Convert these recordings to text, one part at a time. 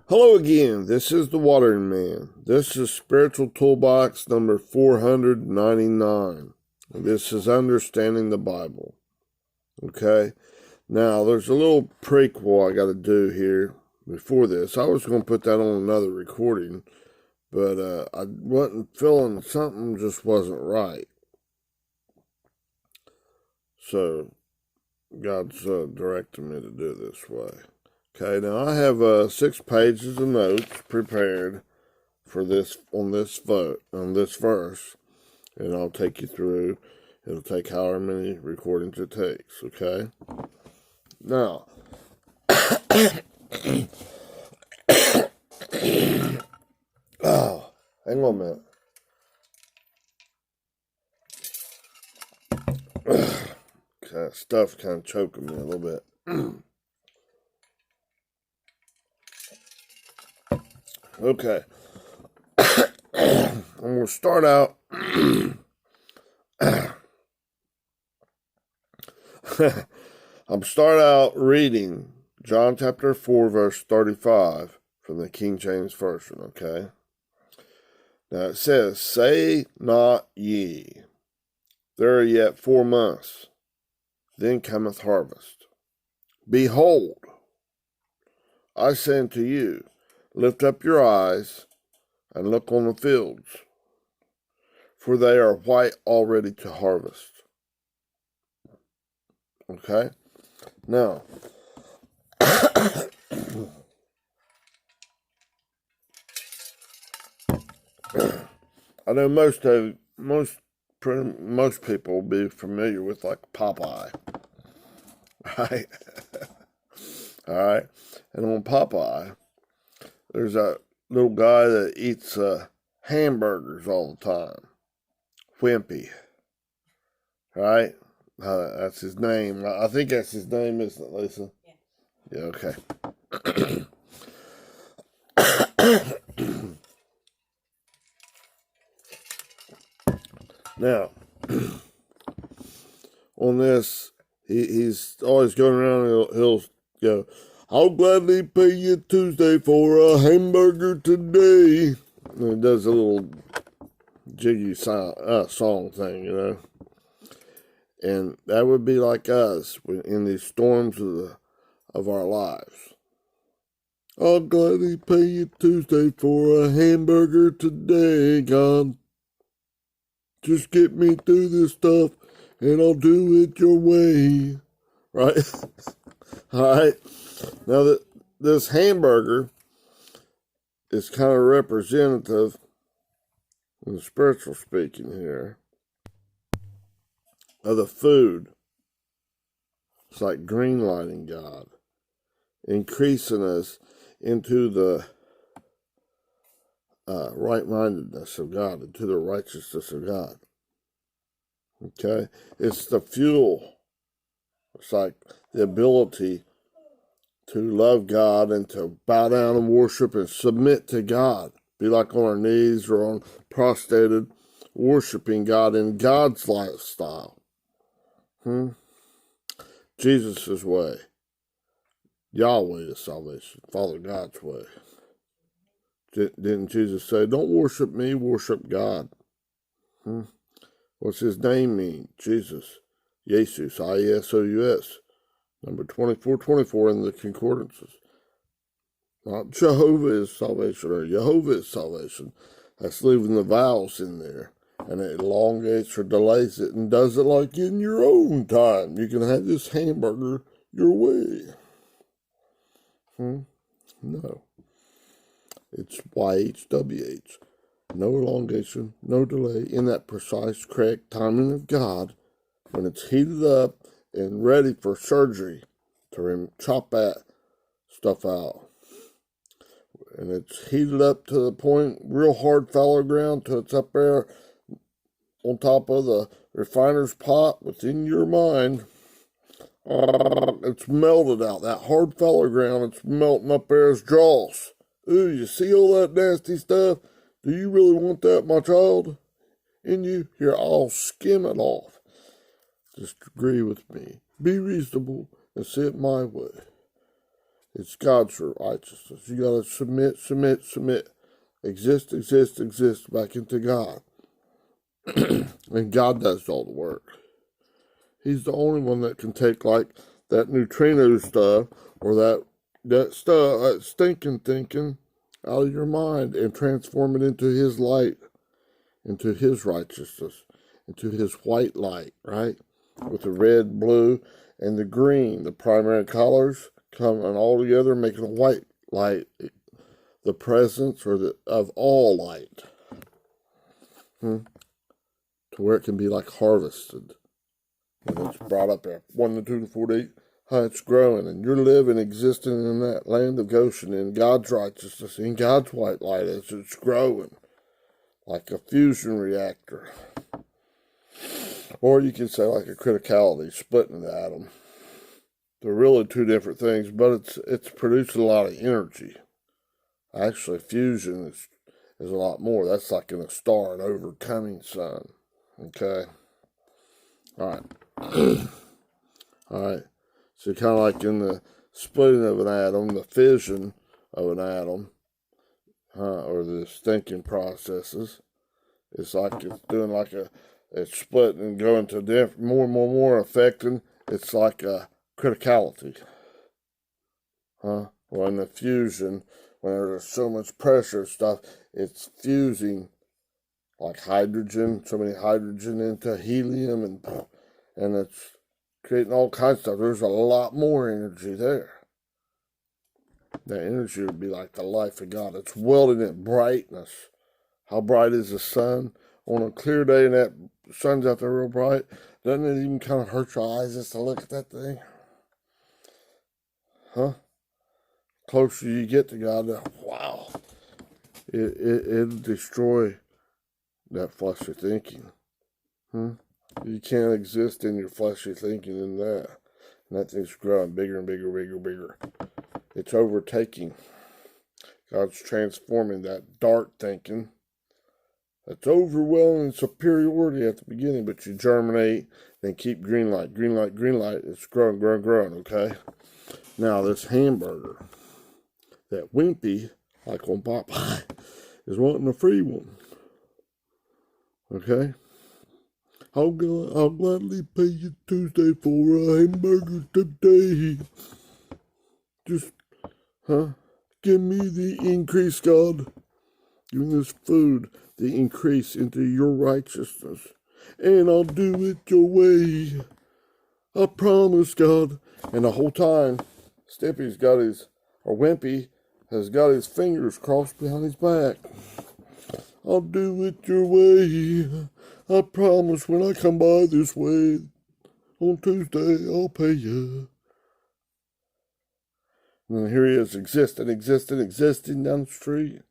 Hello again, this is the Watering Man. This is Spiritual Toolbox number 499. This is Understanding the Bible. Okay, now there's a little prequel I got to do here before this. I was going to put that on another recording, but I wasn't feeling something just wasn't right. So God's directing me to do it this way. Okay, now I have 6 pages of notes prepared for this on this verse, and I'll take you through. It'll take however many recordings it takes. Okay. Now, oh, hang on a minute. Stuff's kind of choking me a little bit. Okay. I'm going to start out. Reading John chapter 4, verse 35 from the King James Version, okay? Now it says, "Say not ye, there are yet 4 months, then cometh harvest. Behold, I say unto you, lift up your eyes and look on the fields, for they are white already to harvest." Okay? Now, I know most people will be familiar with like Popeye, right? All right, and on Popeye, there's a little guy that eats hamburgers all the time. Wimpy, right? That's his name. I think that's his name, isn't it, Lisa? Yeah. Yeah. Okay. Now, on this, he's always going around and he'll go, "I'll gladly pay you Tuesday for a hamburger today." And he does a little jiggy song thing, you know. And that would be like us in these storms of our lives. "I'll gladly pay you Tuesday for a hamburger today, God. Just get me through this stuff, and I'll do it your way." Right? All right. Now, this hamburger is kind of representative, in the spiritual speaking here, of the food. It's like green lighting God, increasing us into the right-mindedness of God, into the righteousness of God. Okay? It's the fuel. It's like the ability to love God and to bow down and worship and submit to God. Be like on our knees or on prostrated, worshiping God in God's lifestyle. Jesus' way. Yahweh is salvation. Father God's way. Didn't Jesus say, "Don't worship me, worship God"? What's his name mean? Jesus. Jesus. I-E-S-O-U-S. Number 2424 in the concordances. Not Jehovah is salvation or Jehovah is salvation. That's leaving the vowels in there. And it elongates or delays it and does it like in your own time. You can have this hamburger your way. No. It's YHWH. No elongation, no delay in that precise, correct timing of God when it's heated up and ready for surgery to chop that stuff out. And it's heated up to the point, real hard fallow ground, till it's up there on top of the refiner's pot within your mind. It's melted out. That hard fallow ground, it's melting up there as jaws. Ooh, you see all that nasty stuff? Do you really want that, my child? In you? Here, I'll skim it off. Just agree with me. Be reasonable and see it my way. It's God's righteousness. You got to submit, submit, submit. Exist, exist, exist back into God. And God does all the work. He's the only one that can take like that neutrino stuff or that stuff, that stinking thinking out of your mind and transform it into His light, into His righteousness, into His white light, right? With the red, blue, and the green, the primary colors coming all together, making a white light, the presence of all light, to where it can be like harvested. When it's brought up there, 1 to 2 to 48, how it's growing, and you're living, existing in that land of Goshen, in God's righteousness, in God's white light as it's growing, like a fusion reactor. Or you could say like a criticality, splitting the atom. They're really two different things, but it's producing a lot of energy. Actually, fusion is a lot more. That's like in a star, an overcoming sun. Okay? All right. All right. So kind of like in the splitting of an atom, the fission of an atom, or the thinking processes, it's like it's doing like it's splitting and going to different, more affecting. It's like a criticality. Or in the fusion, when there's so much pressure and stuff, it's fusing like hydrogen, so many hydrogen into helium, and it's creating all kinds of stuff. There's a lot more energy there. That energy would be like the life of God. It's welding it brightness. How bright is the sun? On a clear day and that sun's out there real bright, doesn't it even kind of hurt your eyes just to look at that thing? Closer you get to God, wow. It'll destroy that fleshly thinking. You can't exist in your fleshly thinking in that. And that thing's growing bigger and bigger, bigger, bigger. It's overtaking. God's transforming that dark thinking. That's overwhelming superiority at the beginning, but you germinate, then keep green light, green light, green light. It's growing, growing, growing, okay? Now, this hamburger, that wimpy, like on Popeye, is wanting a free one. Okay? I'll gladly pay you Tuesday for a hamburger today. Just, give me the increase, God. Give me this food, the increase into your righteousness. And I'll do it your way. I promise, God. And the whole time, Wimpy has got his fingers crossed behind his back. I'll do it your way. I promise when I come by this way on Tuesday, I'll pay you. And then here he is, existing down the street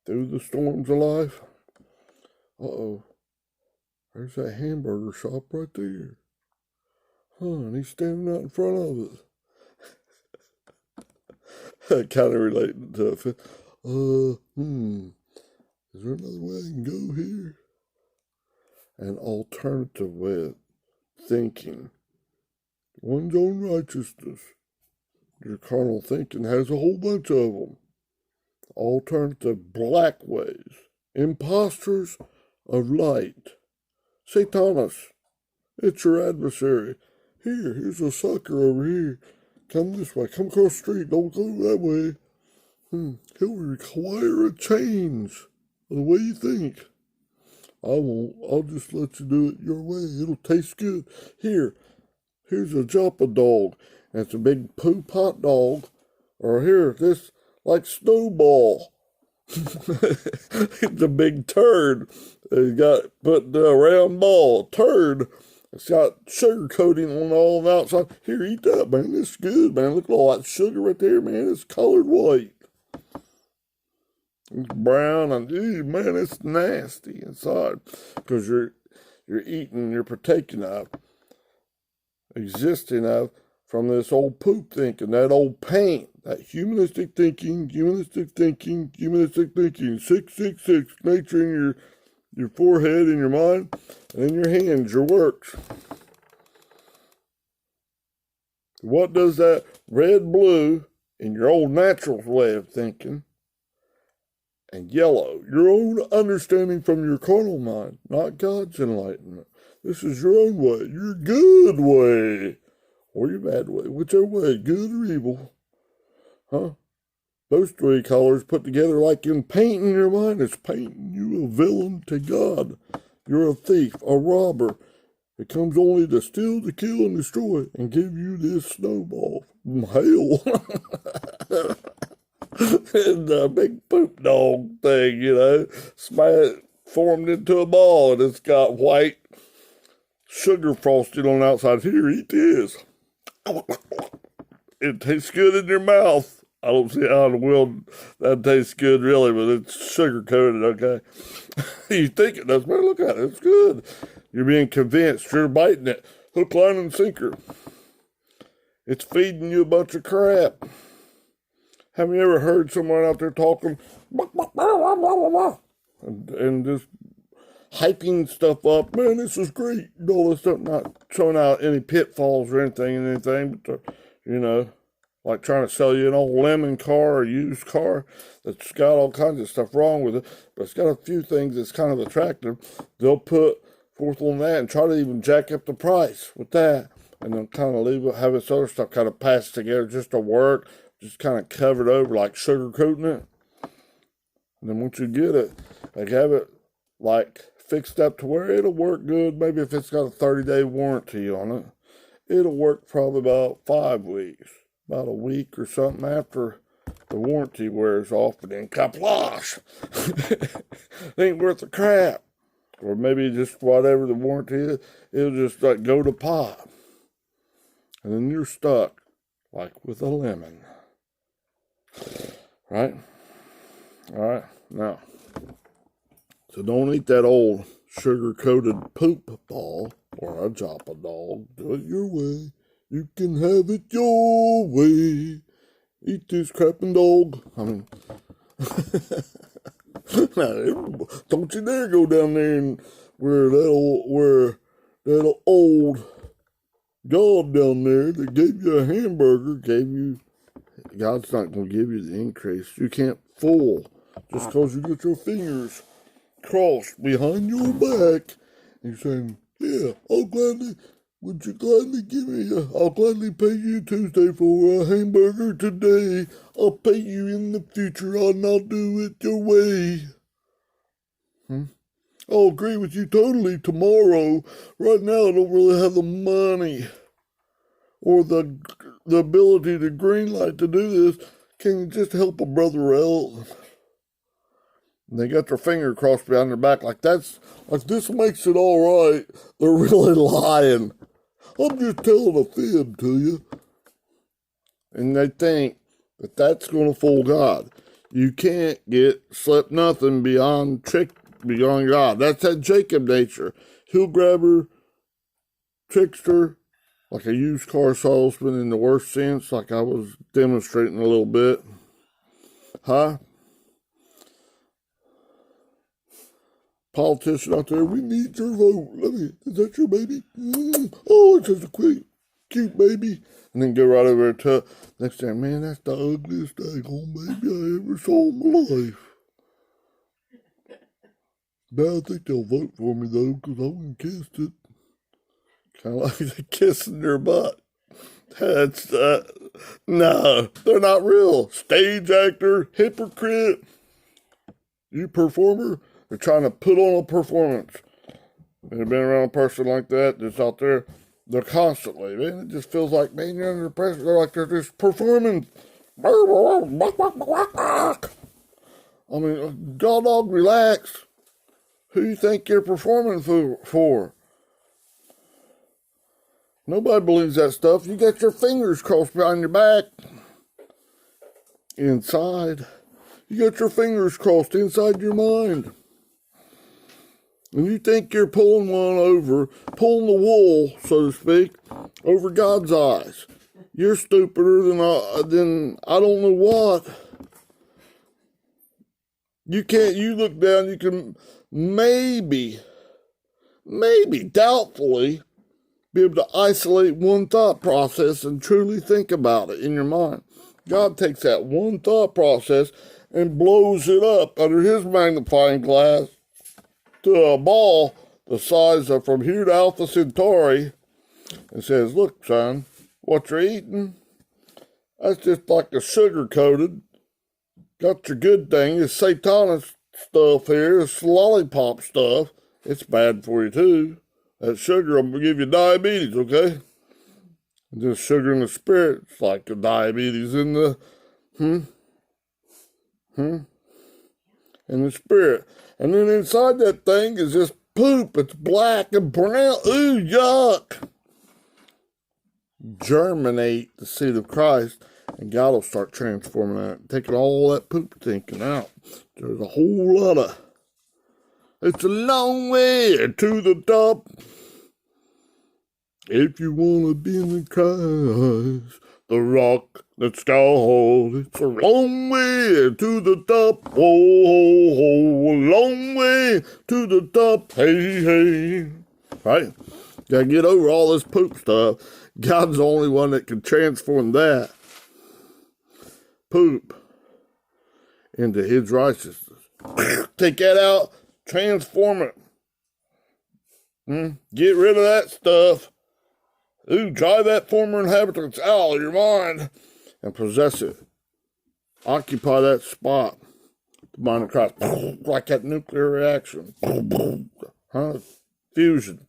through the storms of life. Uh-oh. There's that hamburger shop right there. And he's standing out in front of it. Kind of relating to it. Is there another way I can go here? An alternative way of thinking. One's own righteousness. Your carnal thinking has a whole bunch of them. Alternative black ways. Imposters of light. Satanas. It's your adversary. Here's a sucker over here. Come this way. Come across the street. Don't go that way. He'll require a change of the way you think. I won't. I'll just let you do it your way. It'll taste good. Here's a Joppa dog. And it's a big poop hot dog. Or here, this like snowball. It's a big turd. He's got put a round ball, turd. It's got sugar coating on all the outside. Here, eat that, man. It's good, man. Look at all that sugar right there, man. It's colored white. It's brown and man, it's nasty inside because you're eating, you're partaking of, existing of from this old poop thinking, that old paint, that humanistic thinking, 666, nature in your forehead, in your mind, and in your hands, your works. What does that red, blue in your old natural way of thinking. And yellow, your own understanding from your carnal mind, not God's enlightenment. This is your own way, your good way, or your bad way, whichever way, good or evil. Huh? Those three colors put together like in painting your mind is painting you a villain to God. You're a thief, a robber. It comes only to steal, to kill, and destroy, and give you this snowball from hell. And the big poop dog thing, formed into a ball, and it's got white sugar frosting on the outside. Here, eat this. It tastes good in your mouth. I don't see how in the world that tastes good, really, but it's sugar-coated, okay? You think it does, man, look at it. It's good. You're being convinced. You're biting it. Hook, line, and sinker. It's feeding you a bunch of crap. Have you ever heard someone out there talking and just hyping stuff up? Man, this is great. All this stuff, not showing out any pitfalls or anything, but, like trying to sell you an old lemon car or used car that's got all kinds of stuff wrong with it, but it's got a few things that's kind of attractive. They'll put forth on that and try to even jack up the price with that, and then kind of leave it, have this other stuff kind of passed together just to work, just kind of covered over like sugar coating it. And then once you get it, like have it like fixed up to where it'll work good. Maybe if it's got a 30-day warranty on it, it'll work probably about 5 weeks, about a week or something after the warranty wears off, and then kaplash. It ain't worth the crap. Or maybe just whatever the warranty is, it'll just like go to pot. And then you're stuck like with a lemon. Right? Alright, now. So don't eat that old sugar-coated poop ball or a joppa dog. Do it your way. You can have it your way. Eat this crapping dog. I mean, now, don't you dare go down there and where that old God down there that gave you a hamburger God's not going to give you the increase. You can't fool just because you get your fingers crossed behind your back. You're saying, yeah, I'll gladly pay you Tuesday for a hamburger today. I'll pay you in the future and I'll do it your way. I'll agree with you totally tomorrow. Right now I don't really have the money or the ability to greenlight to do this. Can you just help a brother out? And they got their finger crossed behind their back like this makes it all right. They're really lying. I'm just telling a fib to you. And they think that that's going to fool God. You can't slip nothing beyond God. That's that Jacob nature. Heel grabber, trickster, like a used car salesman in the worst sense, like I was demonstrating a little bit. Huh? Politician out there, we need your vote. Is that your baby? Oh, it's just a cute baby. And then go right over there to next time, man, that's the ugliest daggone baby I ever saw in my life. But I think they'll vote for me, though, because I wouldn't kiss it. Kind of like the kissing their butt. That's, no, they're not real. Stage actor, hypocrite, you performer, they're trying to put on a performance. You've been around a person like that that's out there, they're constantly, man, it just feels like, man, you're under pressure. They're just performing. I mean, dog, relax. Who you think you're performing for? Nobody believes that stuff. You got your fingers crossed behind your back. Inside. You got your fingers crossed inside your mind. And you think you're pulling the wool, so to speak, over God's eyes. You're stupider than I don't know what. You look down, you can maybe, doubtfully, be able to isolate one thought process and truly think about it in your mind. God takes that one thought process and blows it up under his magnifying glass to a ball the size of from here to Alpha Centauri and says, look, son, what you're eating, that's just like a sugar-coated. Got your good thing, this satanic stuff here, this lollipop stuff. It's bad for you, too. That sugar will give you diabetes, okay? This sugar in the spirit, it's like the diabetes in the, in the spirit. And then inside that thing is this poop. It's black and brown. Ooh, yuck. Germinate the seed of Christ, and God will start transforming that, taking all that poop thinking out. There's a whole lot of, it's a long way to the top. If you want to be in the Christ, the rock that's called, it's a long way to the top. Oh, a long way to the top. Hey, hey. Right? Gotta get over all this poop stuff. God's the only one that can transform that poop into his righteousness. Take that out, transform it. Get rid of that stuff. Ooh, drive that former inhabitants out of your mind and possess it. Occupy that spot. The mind of Christ. Like that nuclear reaction. Fusion.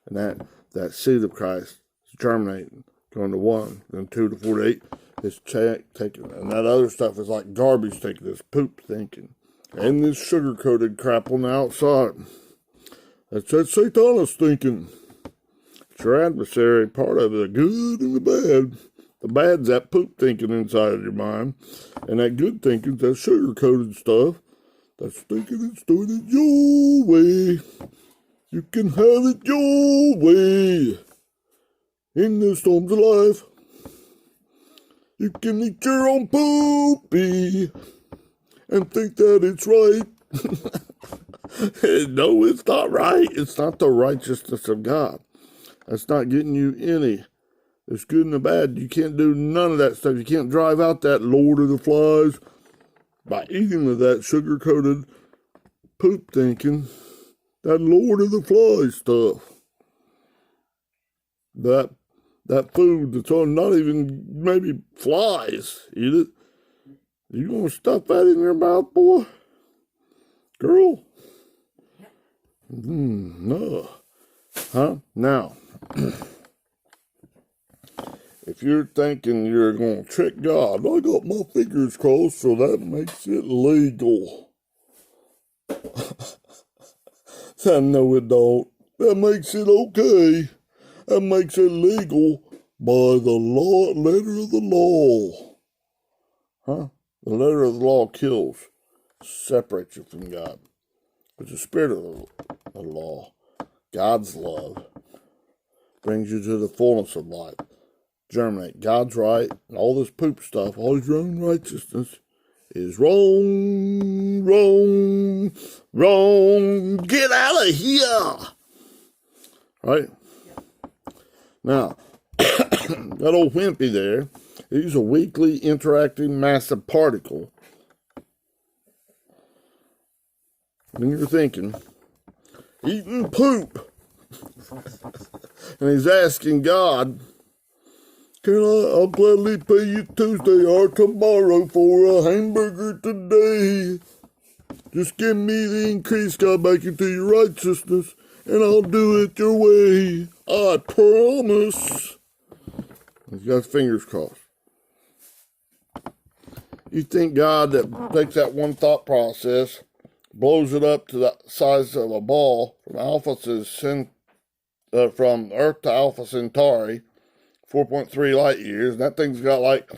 And that seed of Christ is germinating, going to 1, then 2 to 48. It's taking, and that other stuff is like garbage taking, this poop thinking. And this sugar-coated crap on the outside. That's that Satanist thinking. It's your adversary, part of it, the good and the bad. The bad's that poop thinking inside of your mind. And that good thinking's that sugar-coated stuff. That's thinking it's doing it your way. You can have it your way. In the storms of life. You can eat your own poopy and think that it's right. No, it's not right. It's not the righteousness of God. That's not getting you any. There's good and the bad. You can't do none of that stuff. You can't drive out that Lord of the Flies by eating of that sugar-coated poop thinking. That Lord of the Flies stuff. That food that's on not even maybe flies. Eat it. You gonna stuff that in your mouth, boy? Girl? No. Huh? Now, if you're thinking you're gonna trick God, I got my fingers crossed, so that makes it legal. No, it don't. That makes it okay. That makes it legal by the law, letter of the law. Huh? The letter of the law kills, separates you from God. But the spirit of the law, God's love, brings you to the fullness of life. Germinate. God's right, and all this poop stuff, all your own righteousness, is wrong, wrong, wrong. Get out of here. Right? Now, that old wimpy there, he's a weakly interacting massive particle. And you're thinking, eating poop. And he's asking God, I'll gladly pay you Tuesday or tomorrow for a hamburger today. Just give me the increase, God, back into your righteousness, and I'll do it your way. I promise. He's got his fingers crossed. You think God that takes that one thought process, blows it up to the size of a ball from from Earth to Alpha Centauri, 4.3 light years, and that thing's got like,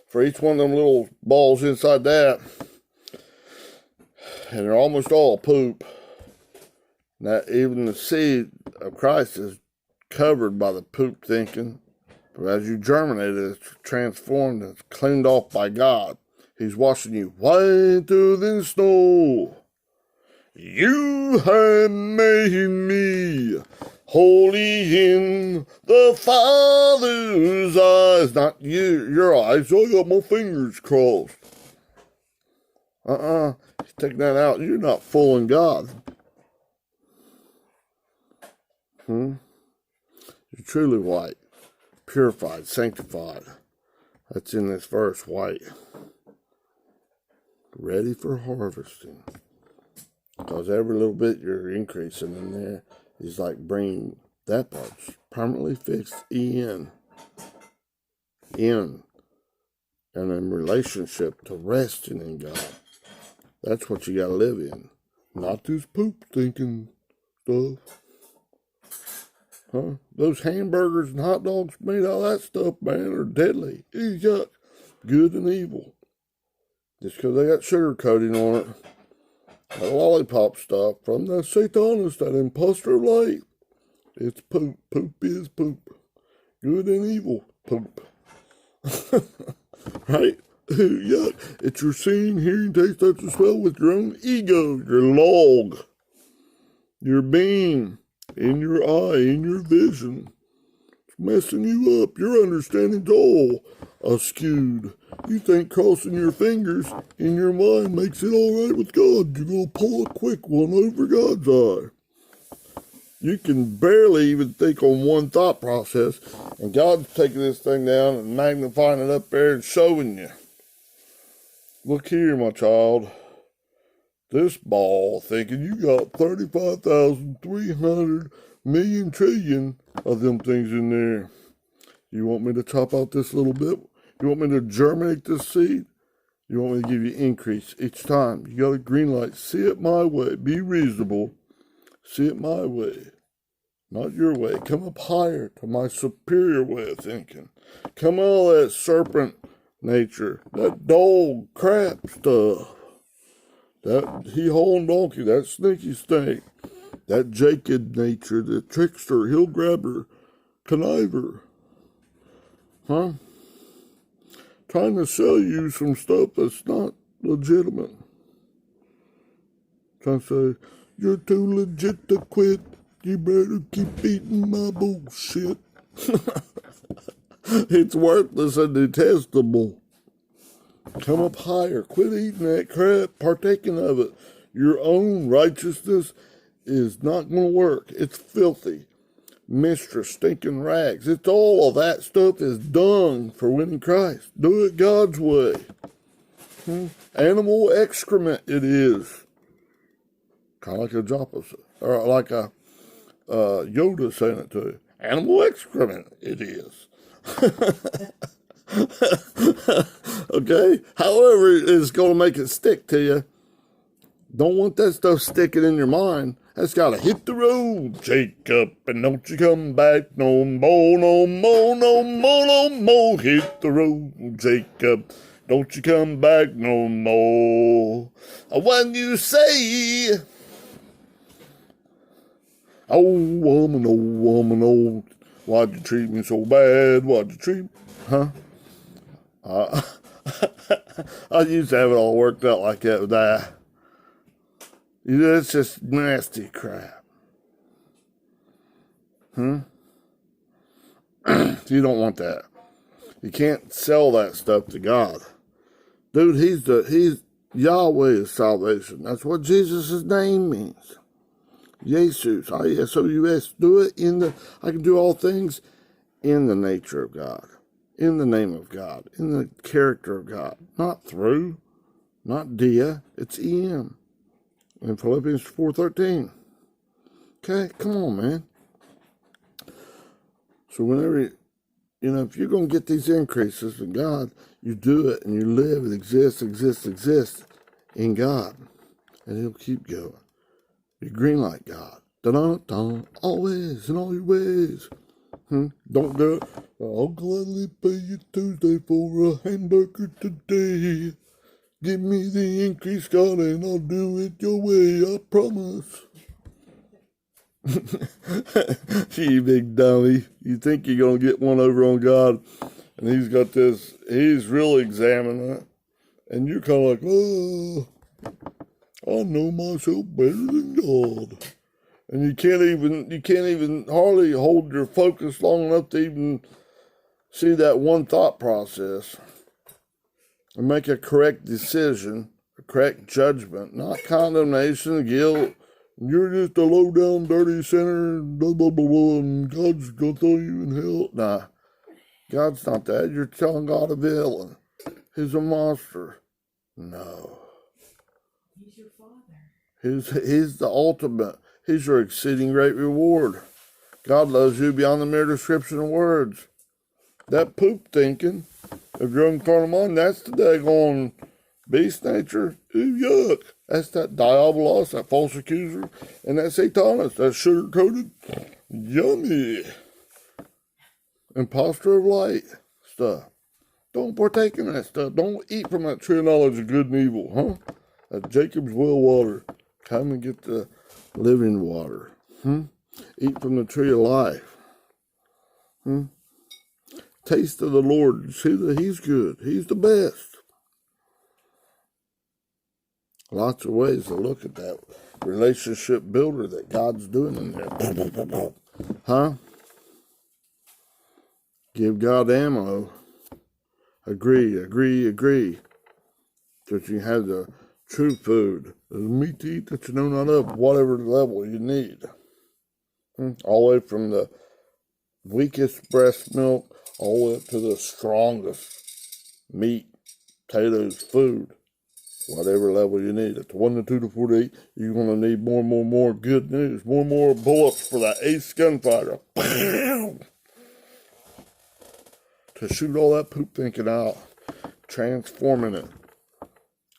for each one of them little balls inside that, and they're almost all poop. That even the seed of Christ is covered by the poop thinking. But as you germinate it, it's transformed, it's cleaned off by God. He's washing you whiter than snow. You have made me Holy in the Father's eyes, not your eyes. So I got my fingers crossed. He's taking that out. You're not fooling God. You're truly white, purified, sanctified. That's in this verse, white. Ready for harvesting. Because every little bit you're increasing in there is like bringing that part's permanently fixed in. And in relationship to resting in God. That's what you got to live in. Not this poop thinking stuff. Those hamburgers and hot dogs made out of that stuff, man, are deadly. Ew, yuck. Good and evil. Just because they got sugar coating on it. That lollipop stuff from the Satanist, that imposter light. It's poop. Poop is poop. Good and evil poop. Right? Yuck. It's your seeing, hearing, taste, touch, and smell with your own ego, your log, your being, in your eye, in your vision. It's messing you up. Your understanding's all askewed. You think crossing your fingers in your mind makes it all right with God. You're going to pull a quick one over God's eye. You can barely even think on one thought process, and God's taking this thing down and magnifying it up there and showing you. Look here, my child. This ball thinking you got 35,300 million trillion of them things in there. You want me to chop out this little bit? You want me to germinate this seed? You want me to give you increase each time? You got a green light. See it my way. Be reasonable. See it my way, not your way. Come up higher to my superior way of thinking. Come out of that serpent nature, that dull crap stuff, that he-hole donkey, that sneaky snake, that Jacob nature, the trickster, heel grabber, conniver. Trying to sell you some stuff that's not legitimate. Trying to say, you're too legit to quit. You better keep eating my bullshit. It's worthless and detestable. Come up higher. Quit eating that crap. Partaking of it. Your own righteousness is not going to work. It's filthy. Mistress, stinking rags. It's all of that stuff is dung for winning Christ. Do it God's way. Animal excrement it is. Kind of like a Joppa, or like a Yoda saying it to you. Animal excrement it is. Okay? However, it's going to make it stick to you. Don't want that stuff sticking in your mind. That's got to hit the road, Jacob, and don't you come back no more, no more, no more, no more. Hit the road, Jacob, don't you come back no more. When you say, oh, woman, why'd you treat me so bad? Why'd you treat me? I used to have it all worked out like that with that. That's just nasty crap. You don't want that. You can't sell that stuff to God. Dude, he's Yahweh is salvation. That's what Jesus' name means. Jesus, I-S-O-U-S. Do it I can do all things in the nature of God. In the name of God. In the character of God. Not through. Not dia. It's in. In Philippians 4:13. Okay, come on, man. So whenever, if you're going to get these increases in God, you do it and you live and exist in God. And He'll keep going. You green light God. Da-da-da, always in all your ways. Don't do it. I'll gladly pay you Tuesday for a hamburger today. Give me the increase, God, and I'll do it your way, I promise. You big dummy. You think you're going to get one over on God, and He's got this, He's really examining it, and you're kind of like, oh, I know myself better than God. And you can't even hardly hold your focus long enough to even see that one thought process and make a correct decision, a correct judgment, not condemnation, guilt. You're just a low down, dirty sinner, blah, blah, blah, blah, and God's going to throw you in hell. Nah, God's not that. You're telling God a villain. He's a monster. No. He's your Father. He's the ultimate. He's your exceeding great reward. God loves you beyond the mere description of words. That poop thinking of your own carnal mind, that's the daggone beast nature. Ooh, yuck. That's that diabolos, that false accuser, and that satanist, that sugar-coated, yummy, imposter of light stuff. Don't partake in that stuff. Don't eat from that tree of knowledge of good and evil, huh? That Jacob's well water. Come and get the living water. Eat from the tree of life. Taste of the Lord. See that He's good. He's the best. Lots of ways to look at that relationship builder that God's doing in there. Huh? Give God ammo. Agree. That you have the true food, the meat to eat that you know not of, whatever level you need. All the way from the weakest breast milk, all the way up to the strongest meat, potatoes, food, whatever level you need. At the 1 to 2 to 4 to 8, you're going to need more good news, more bullets for that ace gunfighter. To shoot all that poop thinking out, transforming it.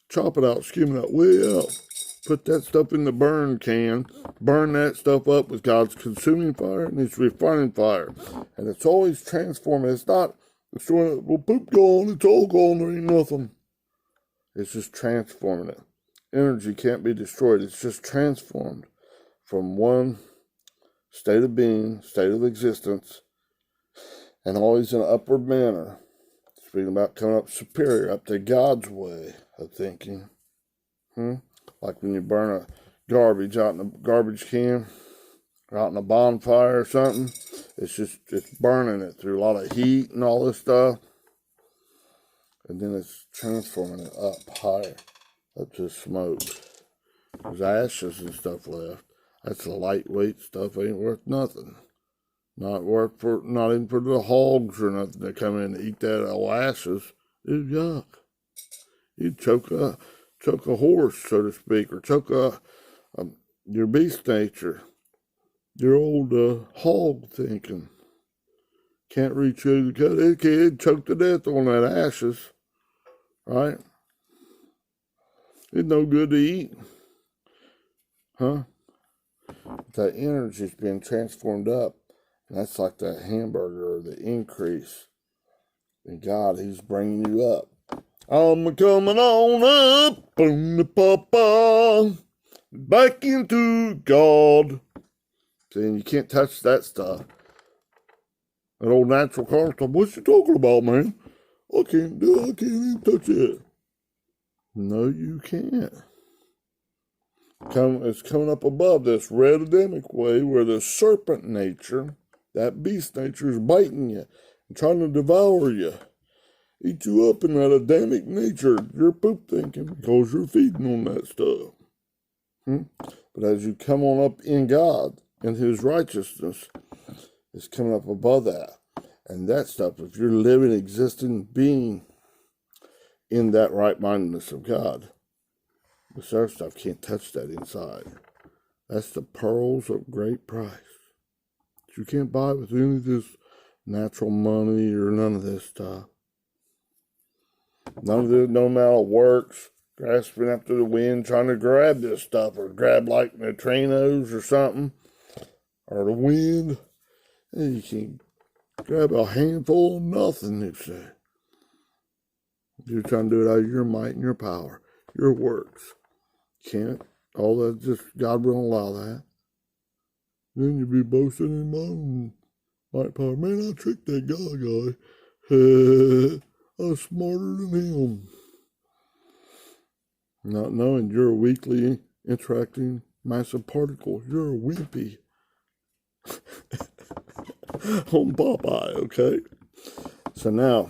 Chop it out, skim it out, way out. Put that stuff in the burn can. Burn that stuff up with God's consuming fire and His refining fire. And it's always transforming. It's not destroying it. Well, poop gone, it's all gone, there ain't nothing. It's just transforming it. Energy can't be destroyed. It's just transformed from one state of being, state of existence, and always in an upward manner. Speaking about coming up superior, up to God's way of thinking. Like when you burn a garbage out in a garbage can, or out in a bonfire or something, it's burning it through a lot of heat and all this stuff. And then it's transforming it up higher, up to smoke. There's ashes and stuff left. That's the lightweight stuff, ain't worth nothing. Not even for the hogs or nothing that come in and eat that old ashes. It's yuck. You'd choke a horse, so to speak, or choke your beast nature, your old hog thinking. Can't reach through the cut. It can choke to death on that ashes, right? It's no good to eat, huh? That energy's being transformed up. And that's like that hamburger or the increase. And God, He's bringing you up. I'm coming on up, boom, papa, back into God. See, and you can't touch that stuff. That old natural car stuff. What you talking about, man? I can't even touch it. No, you can't. It's coming up above this red Adamic way where the serpent nature, that beast nature, is biting you and trying to devour you. Eat you up in that Adamic nature, your poop thinking, because you're feeding on that stuff. But as you come on up in God and His righteousness, it's coming up above that. And that stuff, if you're living, existing, being in that right-mindedness of God, this other stuff can't touch that inside. That's the pearls of great price. You can't buy with any of this natural money or none of this stuff. None of this, no amount of works, grasping after the wind, trying to grab this stuff, or grab like neutrinos or something, or the wind. And you can't grab a handful of nothing, you say. You're trying to do it out of your might and your power, your works. Can't. All that, just God won't allow that. Then you'd be boasting in my own might power. Man, I tricked that guy. I'm smarter than him. Not knowing you're a weakly, interacting massive particles. You're a wimpy. On Popeye, okay? So now,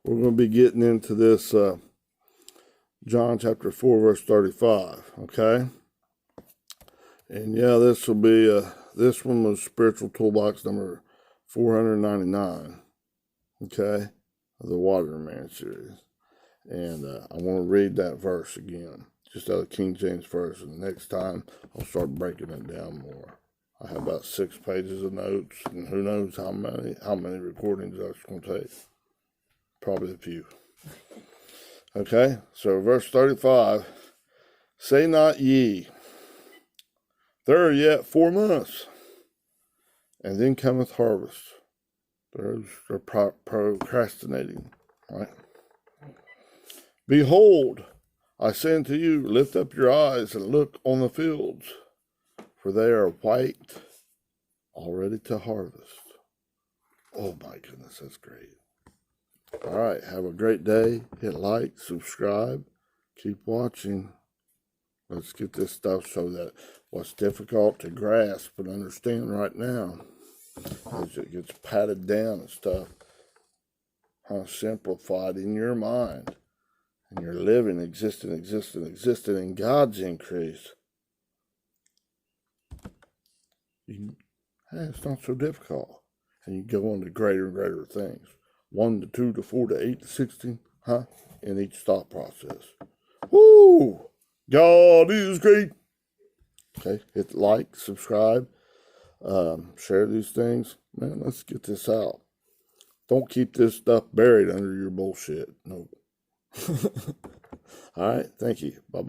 we're going to be getting into this John chapter 4, verse 35, okay? And yeah, this will be, this one was Spiritual Toolbox number 499, okay? Of the Waterman series. And I want to read that verse again, just out of King James Version. Next time, I'll start breaking it down more. I have about 6 pages of notes, and who knows how many recordings that's going to take. Probably a few. Okay, so verse 35, say not ye, there are yet 4 months, and then cometh harvest. They're procrastinating, right? Behold, I say unto you, lift up your eyes and look on the fields, for they are white, already to harvest. Oh my goodness, that's great. All right, have a great day. Hit like, subscribe, keep watching. Let's get this stuff so that what's difficult to grasp and understand right now, as it gets patted down and stuff, simplified in your mind. And you're living, existing in God's increase. It's not so difficult. And you go on to greater and greater things. 1 to 2 to 4 to 8 to 16, in each thought process. Woo! God is great. Okay, hit like, subscribe, share these things. Man, let's get this out. Don't keep this stuff buried under your bullshit. No. All right, thank you. Bye-bye.